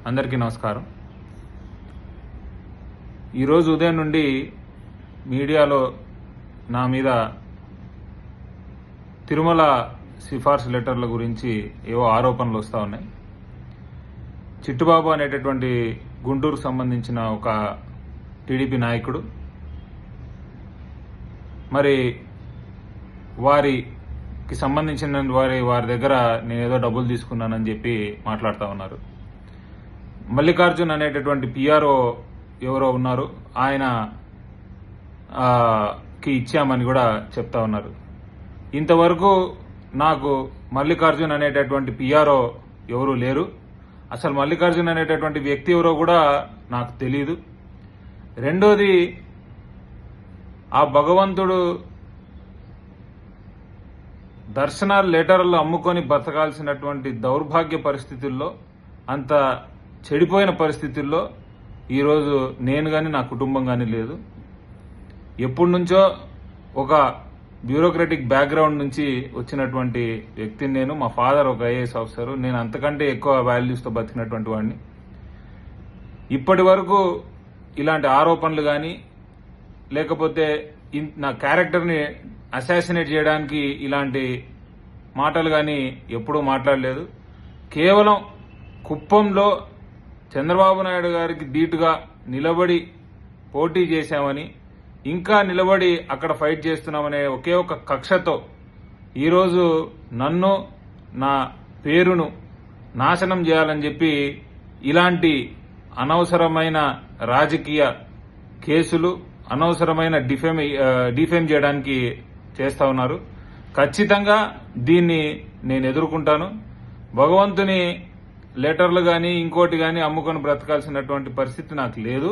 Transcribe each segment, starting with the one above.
అందరికీ నమస్కారం. ఈరోజు ఉదయం నుండి మీడియాలో నా మీద తిరుమల సిఫార్సు లెటర్ల గురించి ఏవో ఆరోపణలు వస్తూ ఉన్నాయి. చిట్టుబాబు అనేటటువంటి గుంటూరుకు సంబంధించిన ఒక టీడీపీ నాయకుడు మరి వారికి సంబంధించిన వారి దగ్గర నేనేదో డబ్బులు తీసుకున్నానని చెప్పి మాట్లాడుతూ ఉన్నారు. మల్లికార్జున్ అనేటటువంటి పిఆర్ఓ ఎవరో ఉన్నారు, ఆయన కి ఇచ్చామని కూడా చెప్తా ఉన్నారు. ఇంతవరకు నాకు మల్లికార్జున్ అనేటటువంటి పిఆర్ఓ ఎవరు లేరు. అసలు మల్లికార్జున్ అనేటటువంటి వ్యక్తి ఎవరో కూడా నాకు తెలియదు. రెండోది, ఆ భగవంతుడు దర్శనాలు లెటర్లు అమ్ముకొని బతకాల్సినటువంటి దౌర్భాగ్య పరిస్థితుల్లో, అంత చెడిపోయిన పరిస్థితుల్లో ఈరోజు నేను కానీ నా కుటుంబం కానీ లేదు. ఎప్పటి నుంచో ఒక బ్యూరోక్రటిక్ బ్యాక్గ్రౌండ్ నుంచి వచ్చినటువంటి వ్యక్తిని నేను. మా ఫాదర్ ఒక ఐఏఎస్ ఆఫీసర్, నేను అంతకంటే ఎక్కువ వాల్యూస్తో బతికినటువంటి వాడిని. ఇప్పటి వరకు ఇలాంటి ఆరోపణలు కానీ లేకపోతే నా క్యారెక్టర్ని అసాసినేట్ చేయడానికి ఇలాంటి మాటలు కానీ ఎప్పుడూ మాట్లాడలేదు. కేవలం కుప్పంలో చంద్రబాబు నాయుడు గారికి ధీటుగా నిలబడి పోటీ చేశామని, ఇంకా నిలబడి అక్కడ ఫైట్ చేస్తున్నామనే ఒకే ఒక కక్షతో ఈరోజు నన్ను, నా పేరును నాశనం చేయాలని చెప్పి ఇలాంటి అనవసరమైన రాజకీయ కేసులు, అనవసరమైన డిఫేమ్ చేయడానికి చేస్తా ఉన్నారు. ఖచ్చితంగా దీన్ని నేను ఎదుర్కొంటాను. భగవంతుని లెటర్లు కానీ ఇంకోటి కానీ అమ్ముకొని బ్రతకాల్సినటువంటి పరిస్థితి నాకు లేదు.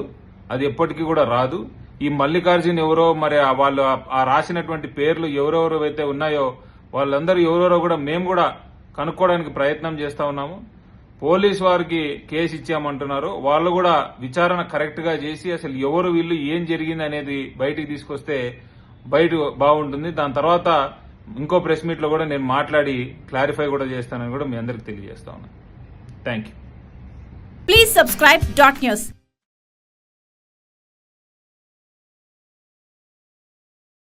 అది ఎప్పటికీ కూడా రాదు. ఈ మల్లికార్జున్ ఎవరో, మరి వాళ్ళు ఆ రాసినటువంటి పేర్లు ఎవరెవరు అయితే ఉన్నాయో వాళ్ళందరూ ఎవరెవరో కూడా మేము కూడా కనుక్కోవడానికి ప్రయత్నం చేస్తా ఉన్నాము. పోలీస్ వారికి కేసు ఇచ్చామంటున్నారు. వాళ్ళు కూడా విచారణ కరెక్ట్ గా చేసి అసలు ఎవరు వీళ్ళు, ఏం జరిగింది అనేది బయటికి తీసుకొస్తే బాగుంటుంది. దాని తర్వాత ఇంకో ప్రెస్ మీట్ లో కూడా నేను మాట్లాడి క్లారిఫై కూడా చేస్తానని కూడా మీ అందరికి తెలియజేస్తా ఉన్నాను. Thank you. Please subscribe .news.